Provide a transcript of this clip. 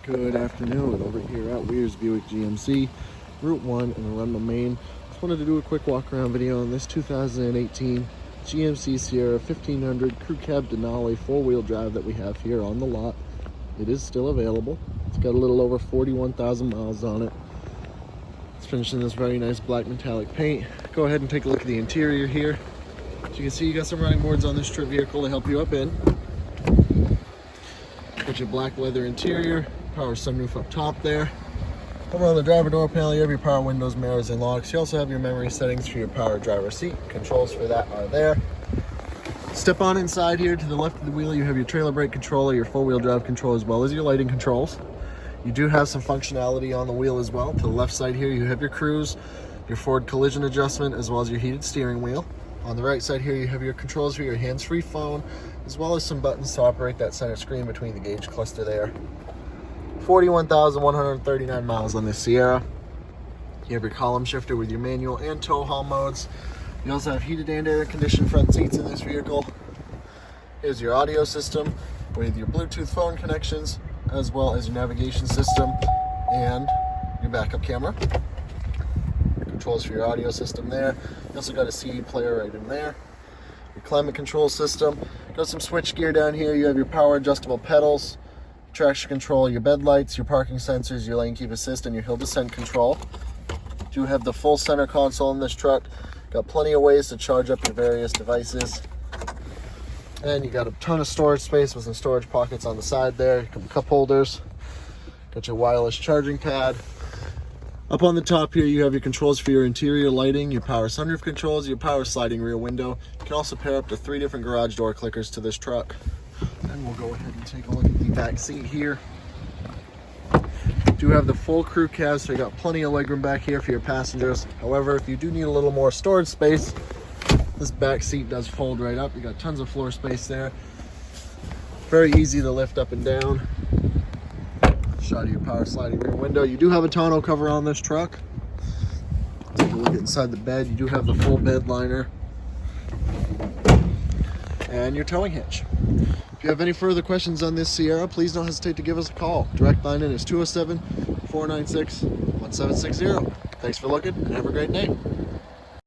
Good afternoon. Over here at Weir's Buick GMC, Route 1 in Arundel, Maine. Just wanted to do a quick walk around video on this 2018 GMC Sierra 1500 Crew Cab Denali 4-wheel drive that we have here on the lot. It is still available. It's got a little over 41,000 miles on it. It's finished in this very nice black metallic paint. Go ahead and take a look at the interior here. As you can see, you got some running boards on this trip vehicle to help you up in. Got your black leather interior, power sunroof up top there. Over on the driver door panel, you have your power windows, mirrors, and locks. You also have your memory settings for your power driver seat. Controls for that are there. Step on inside here to the left of the wheel, you have your trailer brake controller, your four-wheel drive control, as well as your lighting controls. You do have some functionality on the wheel as well. To the left side here, you have your cruise, your forward collision adjustment, as well as your heated steering wheel. On the right side here, you have your controls for your hands-free phone, as well as some buttons to operate that center screen between the gauge cluster there. 41,139 miles on this Sierra. You have your column shifter with your manual and tow haul modes. You also have heated and air conditioned front seats in this vehicle. Here's your audio system with your Bluetooth phone connections, as well as your navigation system and your backup camera. Controls for your audio system there. You also got a CD player right in there. Your climate control system. Got some switch gear down here. You have your power adjustable pedals, traction control, your bed lights, your parking sensors, your lane keep assist, and your hill descent control. Do have the full center console in this truck. Got plenty of ways to charge up your various devices. And you got a ton of storage space with some storage pockets on the side there. A couple cup holders. Got your wireless charging pad. Up on the top here, you have your controls for your interior lighting, your power sunroof controls, your power sliding rear window. You can also pair up to 3 different garage door clickers to this truck. And we'll go ahead and take a look at the back seat here. Do have the full crew cab, so you got plenty of legroom back here for your passengers. However, if you do need a little more storage space, this back seat does fold right up. You got tons of floor space there. Very easy to lift up and down. Shot of your power sliding rear window. You do have a tonneau cover on this truck. Take a look inside the bed. You do have the full bed liner and your towing hitch. If you have any further questions on this Sierra, please don't hesitate to give us a call. Direct line in is 207-496-1760. Thanks for looking and have a great day.